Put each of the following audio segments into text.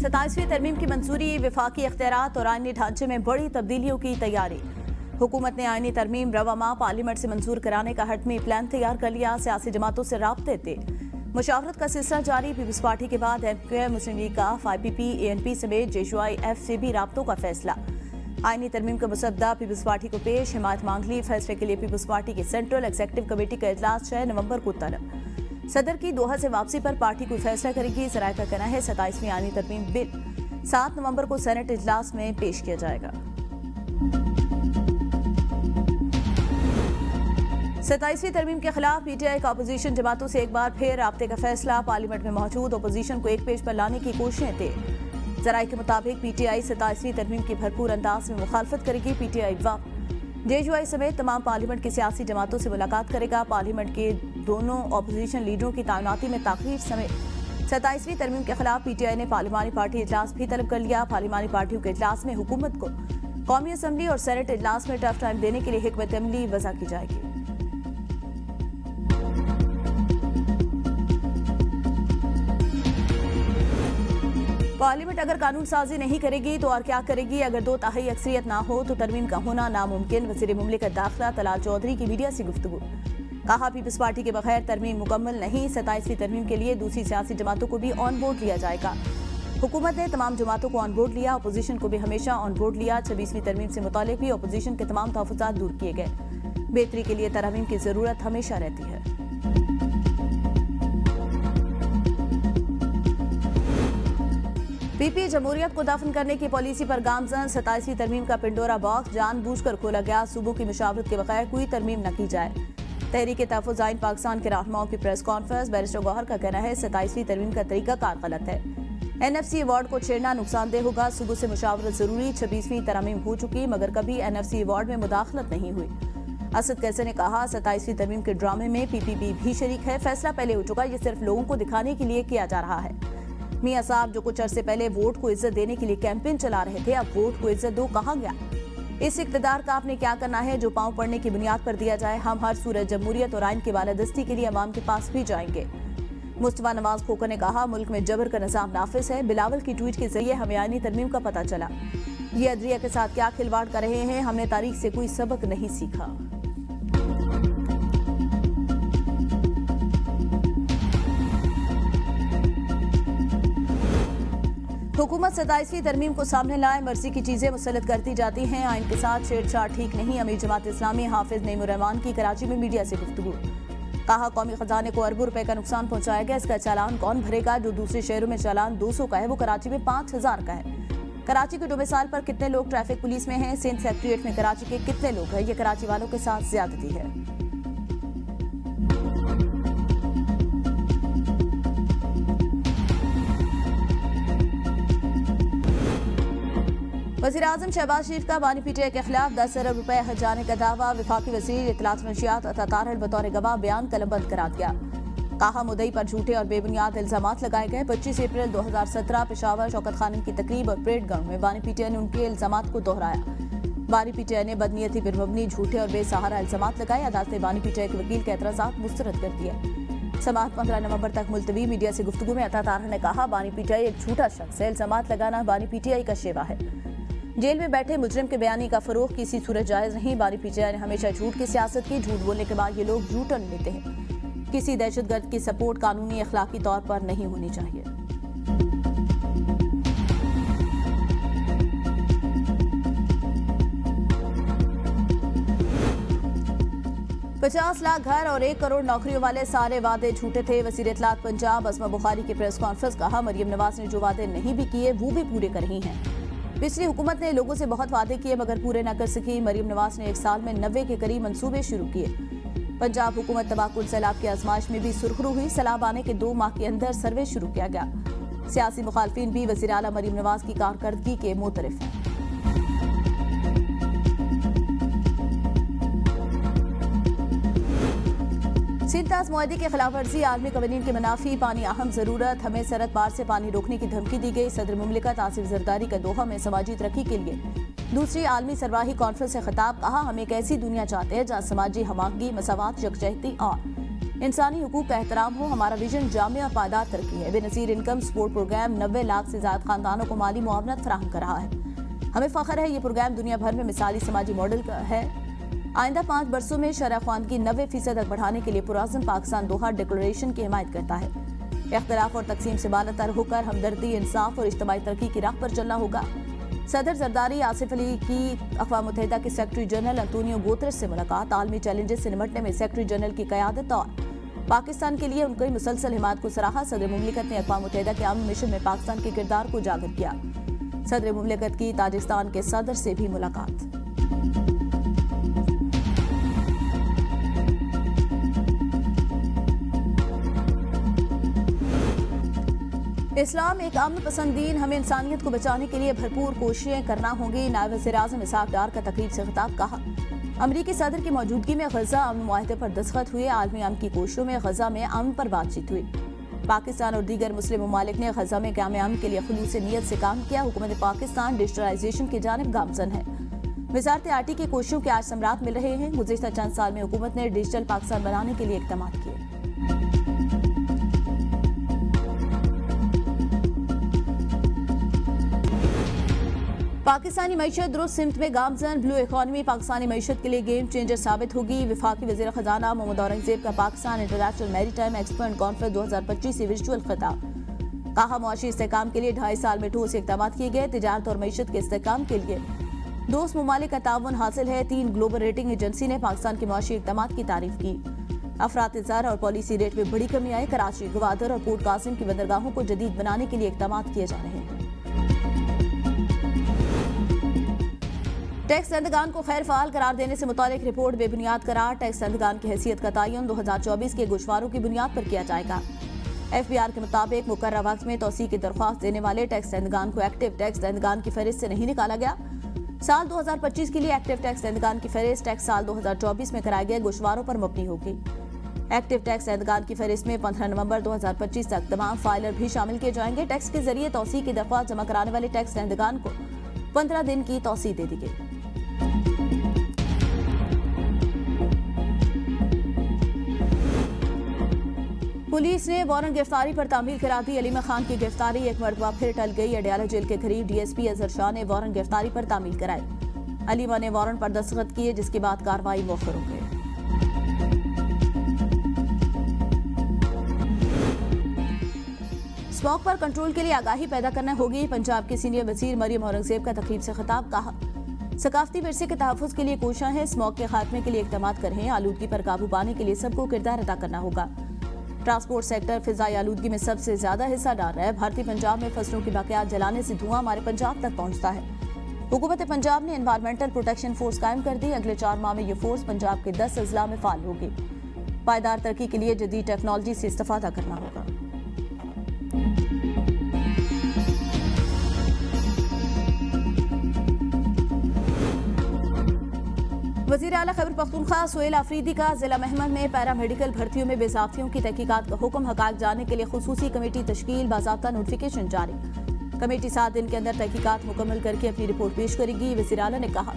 27वीं तरमीम की मंजूरी, विफाकी इख्तियारात और आईनी ढांचे में बड़ी तब्दीलियों की तैयारी। हुकूमत ने आईनी तरमीम रवा माह पार्लियामेंट से मंजूर कराने का हटमी प्लान तैयार कर लिया। सियासी जमातों से राब्ते थे। मुशावरत का सिलसिला जारी। पीपल्स पार्टी के बाद MQM, मुस्लिम लीग का IPP, ANP समेत JUIF से भी राब्तों का फैसला। आईनी तरमीम का मुसद्दा पीपल्स पार्टी को पेश, हिमायत मांग ली। फैसले के लिए पीपल्स पार्टी की सेंट्रल एग्जीक्यूटिव कमेटी का इजलास 6 नवंबर को तलब। सदर की दोहा से वापसी पर पार्टी कोई फैसला करेगी। सराय का कहना है 27वीं आईनी तरमीम बिल 7 नवंबर को सेनेट इजलास में पेश किया जाएगा। 27वीं तरमीम के खिलाफ PTI का अपोजिशन जमातों से एक बार फिर राब्ते का फैसला। पार्लियामेंट में मौजूद अपोजिशन को एक पेज पर लाने की कोशिशें थे। जराये के मुताबिक PTI 27वीं तरमीम की भरपूर अंदाज में मुखालफत करेगी। PTI वक्त JUI समेत तमाम पार्लियामेंट की सियासी जमातों से मुलाकात करेगा। पार्लियामेंट के दोनों अपोजिशन लीडरों की तैनाती में ताख़ीर समेत 27वीं तरमीम के खिलाफ PTI ने पार्लिमानी पार्टी इजलास भी तलब कर लिया। पार्लिमानी पार्टियों के इजलास में हुकूमत को कौमी असम्बली और सेनेट इजलास में टफ टाइम देने के लिए हिकमत अमली वज़ा की जाएगी। पार्लियामेंट अगर कानून साजी नहीं करेगी तो और क्या करेगी? अगर 2/3 अक्सरियत ना हो तो तरमीम का होना नामुमकिन। वज़ीर मुमलिकत दाखिला तलाल चौधरी की मीडिया से गुफ्तगू। कहा, पीपल्स पार्टी के बगैर तरमीम मुकम्मल नहीं। 27वीं तरमीम के लिए दूसरी सियासी जमातों को भी ऑन बोर्ड लिया जाएगा। हुकूमत ने तमाम जमातों को ऑन बोर्ड लिया, अपोजिशन को भी हमेशा ऑन बोर्ड लिया। 26वीं तरमीम से मुतालिक भी अपोजिशन के तमाम तहफ़्फ़ुज़ात दूर किए गए। बेहतरी के लिए तरमीम की ज़रूरत हमेशा रहती है। PP जमहूरियत को दफन करने की पॉलिसी पर गामजन। 27वीं तरमीम का पिंडोरा बॉक्स जानबूझकर खोला गया। सूबों की मुशावरत के बगैर कोई तरमीम न की जाए। तहरीक तहफ़्फ़ुज़ आइन पाकिस्तान के रहनुमाओं की प्रेस कॉन्फ्रेंस। बैरिस्टर गौहर का कहना है 27वीं तरमीम का तरीकाकार गलत है। NFC अवार्ड को छेड़ना नुकसानदेह होगा। सूबों से मुशावरत जरूरी। 26वीं तरमीम हो चुकी मगर कभी NFC अवार्ड में मुदाखलत नहीं हुई। असद कैसे ने कहा 27वीं तरमीम के ड्रामे में PPP भी शरीक है। फैसला पहले हो चुका, ये सिर्फ लोगों को दिखाने के लिए किया जा रहा है। मियां साहब जो कुछ अरसे पहले वोट को इज्जत देने के लिए कैंपेन चला रहे थे, अब वोट को इज्जत दो कहाँ गया? इस इक़्तिदार का आपने क्या करना है जो पांव पड़ने की बुनियाद पर दिया जाए? हम हर सूरत जमहूरियत और आइन की बालादस्ती के लिए अवाम के पास भी जाएंगे। मुस्तफा नवाज खोकर ने कहा मुल्क में जबर का निज़ाम नाफिज है। बिलावल की ट्वीट के जरिए हमें आईनी तरमीम का पता चला। ये अदलिया के साथ क्या खिलवाड़ कर रहे हैं? हमने तारीख से कोई सबक नहीं सीखा। हुकूमत 27वीं तरमीम को सामने लाए। मर्जी की चीजें मुसल्लत करती जाती हैं। आइन के साथ छेड़छाड़ ठीक नहीं। अमीर जमात इस्लामी हाफिज नईमुर्रहमान की कराची में मीडिया से गुफ्तगू। कहा, कौमी खजाने को अरबों रुपए का नुकसान पहुंचाया गया। इसका चालान कौन भरेगा? जो दूसरे शहरों में चालान 200 का है वो कराची में 5000 का है। कराची के डोमिसाइल पर कितने लोग ट्रैफिक पुलिस में हैं? सिंध सेक्रेटेरिएट में कराची के कितने लोग हैं? ये कराची वालों के साथ ज्यादती है। वज़ीर-ए-आज़म शहबाज शरीफ का बानी PTI के खिलाफ 10 अरब रुपए हर्जाने का दावा। वफाकी वज़ीर इत्तलात मंशियात अता तारहल बतौर गवाह बयान कलमबंद करा दिया। कहा, मुद्दई पर झूठे और बेबुनियाद इल्जामात लगाए गए। 25 अप्रैल 2017 पेशावर शौकत खानम की तकरीब और परेड ग्राउंड में बानी PTI ने उनके इल्जामात को दोहराया। बानी PTI ने बदनीयती पर मबनी झूठे और बेसहारा इल्जामात लगाए। अदालत ने बानी PTI के वकील के एतराज़ात मुस्तरद कर दिए। समाअत 15 नवंबर तक मुलतवी। मीडिया से गुफ्तगू में अता तारहल ने कहा, बानी PTI एक झूठा शख्स है। इल्जामात लगाना बानी PTI का शेवा है। जेल में बैठे मुजरिम के बयानी का फरोग किसी सूरत जायज नहीं। बानी PTI ने हमेशा झूठ की सियासत की। झूठ बोलने के बाद ये लोग झूठ टन लेते हैं। किसी दहशतगर्द की सपोर्ट कानूनी अखलाकी तौर पर नहीं होनी चाहिए। 50 लाख घर और 1 करोड़ नौकरियों वाले सारे वादे झूठे थे। वज़ीर इत्तलात पंजाब अस्मा बुखारी की प्रेस कॉन्फ्रेंस। कहा, मरियम नवाज ने जो वादे नहीं भी किए वो भी पूरे कर रही हैं। पिछली हुकूमत ने लोगों से बहुत वादे किए मगर पूरे न कर सकी। मरियम नवाज ने 1 साल में 90 के करीब मंसूबे शुरू किए। पंजाब हुकूमत तबाकुल सैलाब की आजमाइश में भी सुरखरू हुई। सैलाब आने के 2 माह के अंदर सर्वे शुरू किया गया। सियासी मुखालफिन भी वज़ीर आला मरियम नवाज की कारकर्दगी के मोतरफ हैं। सिंताज मुआहदे की खिलाफ वर्जी आलमी कवानीन के मुनाफी। पानी अहम जरूरत। हमें सरहद पार से पानी रोकने की धमकी दी गई। सदर मुमलिकत आसिफ जरदारी का दोहा में समाजी तरक्की के लिए दूसरी आलमी सरबराही कॉन्फ्रेंस से खिताब। कहा, हम एक ऐसी दुनिया चाहते हैं जहाँ समाजी हमाकगी, मसावात, यकजहती और इंसानी हुकूक का एहतराम हो। हमारा विजन जामे और पायदार तरक्की है। Benazir income support programme 90 lakh से ज्यादा खानदानों को माली मुआवनत फराहम कर रहा है। हमें फख्र है, ये प्रोग्राम दुनिया भर में मिसाली समाजी मॉडल का है। आइंदा 5 बरसों में शरह ख्वानगी 90% तक बढ़ाने के लिए पुराज़म पाकिस्तान दोहा डिक्लेरेशन की हिमायत करता है। इख्तिलाफ और तकसीम से बालातर होकर हमदर्दी, इंसाफ और इज्तिमाई तरक्की की राह पर चलना होगा। सदर जरदारी आसिफ अली की अक़वाम मुत्तहिदा के सेक्रेटरी जनरल अंतोनियो गुतेरेस से मुलाकात। आलमी चैलेंजेस से निपटने में सेक्रेटरी जनरल की क़यादत और पाकिस्तान के लिए उनकी मुसलसल हिमायत को सराहा। सदर मुमलिकत ने अक़वाम मुत्तहिदा के आम मिशन में पाकिस्तान के किरदार को उजागर किया। सदर मुमलिकत की ताजिस्तान के सदर से भी मुलाकात। इस्लाम एक अमन पसंद दीन, हमें इंसानियत को बचाने के लिए भरपूर कोशिशें करना होंगी। नायब वज़ीर-ए-आज़म इसहाक डार का तकरीब से खिताब। कहा, अमरीकी सदर की मौजूदगी में गजा अमन मुआहदे पर दस्तखत हुए। आलमी अमन की कोशिशों में गजा में अमन पर बातचीत हुई। पाकिस्तान और दीगर मुस्लिम ममालिक ने गजा में क़याम अमन के लिए खुलूस नीयत से काम किया। हुकूमत पाकिस्तान डिजिटलाइजेशन की जानिब गामजन है। वज़ारत आटी की कोशिशों के आज समरात मिल रहे हैं। गुज़िश्ता चंद साल में हुकूमत ने डिजिटल पाकिस्तान बनाने के लिए इक़दाम किए। पाकिस्तानी मईशत दुरुस्त सिमत में गामजन। ब्लू इकॉनमी पाकिस्तानी मईशत के लिए गेम चेंजर साबित होगी। वफाकी वज़ीर ख़जाना मोहम्मद औरंगज़ेब का Pakistan international maritime expo and conference 2025 से वर्चुअल खिताब। कहा, मुआशी इस्तेहकाम के लिए 2.5 साल में ठोस इक़दाम किए गए। तिजारत और मईशत के इस्तेहकाम के लिए दोस्त ममालिक का ताउन हासिल है। 3 ग्लोबल रेटिंग एजेंसी ने पाकिस्तान के मुआशी इक़दाम की तारीफ की। अफरात ज़र और पॉलिसी रेट में बड़ी कमी आई। कराची, गवादर और पोर्ट कासिम की बंदरगाहों को जदीद बनाने के लिए इक़दाम किए जा रहे हैं। टैक्स दहंदगान को खैर फ़ाल करार देने से मुतालिक रिपोर्ट बेबुनियाद करार। टैक्स दहंदगान की हैसियत का तयन 2024 के गोशवारों की बुनियाद पर किया जाएगा। FBR के मुताबिक मुकर्रर वक्त में तौसीक की दरख्वास्त देने वाले टैक्स दहंदगान को एक्टिव टैक्स दहंदगान की फहरिस्त से नहीं निकाला गया। साल 2025 के लिए एक्टिव टैक्स दहंदगान की फहरिस्त टैक्स साल 2024 में कराए गए गोशवारों पर मबनी होगी। एक्टिव टैक्स दहंदगान की फहरिस्त में 15 नवंबर 2025 तक तमाम फाइलर भी शामिल किए जाएंगे। टैक्स के जरिए तौसीक की दरख्वास्त जमा कराने वाले टैक्स दहंदगान को 15 दिन की तौसीक दे दी गई। पुलिस ने वारंट गिरफ्तारी पर तामील करा दी। अलीमा खान की गिरफ्तारी एक मरतबा फिर टल गई। अडयाला जेल के करीब DSP अजहर शाह ने वारंट गिरफ्तारी पर तामील कराई। अलीमा ने वारंट पर दस्तखत किए, जिसके बाद कार्रवाई मौखर हो गई। स्मॉग पर कंट्रोल के लिए आगाही पैदा करना होगी। पंजाब के सीनियर वजीर मरियम औरंगजेब का तकरीब से खिताब। कहा, सकाफती विरसे के तहफ़्फ़ुज़ के लिए कोशिशें हैं। स्मॉग के खात्मे के लिए इक़दाम करें। आलूदगी पर काबू पाने के लिए सबको किरदार अदा करना होगा। ट्रांसपोर्ट सेक्टर फिजाई आलूदगी में सबसे ज्यादा हिस्सा डाल रहा है। भारतीय पंजाब में फसलों की बाक़ियात जलाने से धुआं हमारे पंजाब तक पहुंचता है। हुकूमत पंजाब ने एनवायरमेंटल प्रोटेक्शन फोर्स कायम कर दी। अगले 4 माह में ये फोर्स पंजाब के 10 अजला में फाल होगी। पायदार तरक्की के लिए जदीद टेक्नोलॉजी से इस्तेफादा करना होगा। वज़ीर आला खैबर पख्तूनख्वा सुहेल आफरीदी का जिला महमद में पैरामेडिकल भर्तियों में बेज़ाब्तियों की तहकीकात का हुक्म। हक़ाइक़ जानने के लिए खुसूसी कमेटी तश्कील, बाज़ाब्ता नोटिफिकेशन जारी। कमेटी 7 दिन के अंदर तहकीकात मुकम्मल करके अपनी रिपोर्ट पेश करेगी। वज़ीर आला ने कहा,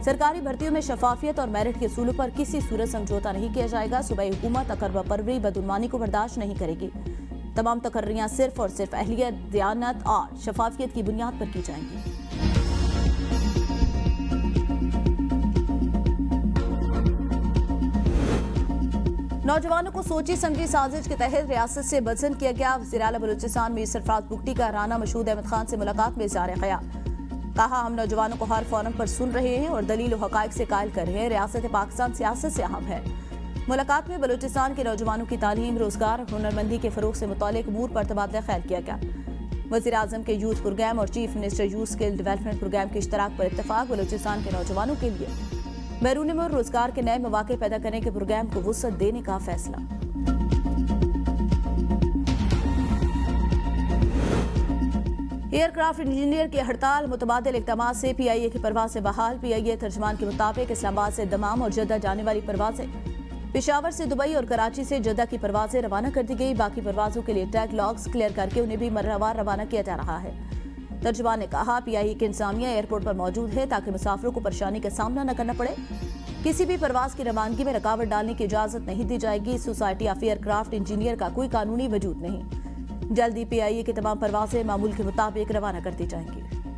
सरकारी भर्तियों में शफाफियत और मेरिट के असूलों पर किसी सूरत समझौता नहीं किया जाएगा। सूबाई हुकूमत अकरबा परवरी बदउनवानी को बर्दाश्त नहीं करेगी। तमाम तकर्रियाँ सिर्फ और सिर्फ अहलियत, दयानत और शफाफियत की बुनियाद पर की जाएंगी। नौजवानों को सोची समझी साजिश के तहत रियासत से बदजन किया गया। वज़ीर आला बलूचिस्तान मीर सरफराज बुगटी का राना मशहूद अहमद खान से मुलाकात में इज़हार ख़याल। कहा, हम नौजवानों को हर फोरम पर सुन रहे हैं और दलील और हक़ाइक़ से कायल कर रहे हैं। रियासत पाकिस्तान सियासत से अहम है। मुलाकात में बलूचिस्तान के नौजवानों की तालीम, रोजगार, हुनरमंदी के फ़रोग़ से मुतालिक अमूर पर तबादला ख़ैल किया गया। वज़ीर आज़म के यूथ प्रोग्राम और chief minister youth skill development programme के इश्तराक पर इत्तफाक। बलूचिस्तान के नौजवानों के लिए बैरून मुल्क रोजगार के नए मौके पैदा करने के प्रोग्राम को वुसअत देने का फैसला। एयरक्राफ्ट इंजीनियर की हड़ताल, मुतबादिल इक़दामात से PIA की परवाज़ें बहाल। PIA तर्जमान के मुताबिक इस्लामाबाद से दमाम और जद्दा जाने वाली परवाज़ें, पेशावर से दुबई और कराची से जद्दा की परवाज़ें रवाना कर दी गई। बाकी परवाज़ों के लिए टैग लॉग्स क्लियर करके उन्हें भी मर्रावार रवाना किया जा रहा है। तर्जुमान ने कहा, PIA की इंतजामिया एयरपोर्ट पर मौजूद है ताकि मुसाफिरों को परेशानी का सामना न करना पड़े। किसी भी प्रवास की रवानगी में रुकावट डालने की इजाजत नहीं दी जाएगी। सोसाइटी ऑफ एयरक्राफ्ट इंजीनियर का कोई कानूनी वजूद नहीं। जल्द ही PIA की तमाम परवासें मामूल के मुताबिक रवाना कर दी जाएंगी।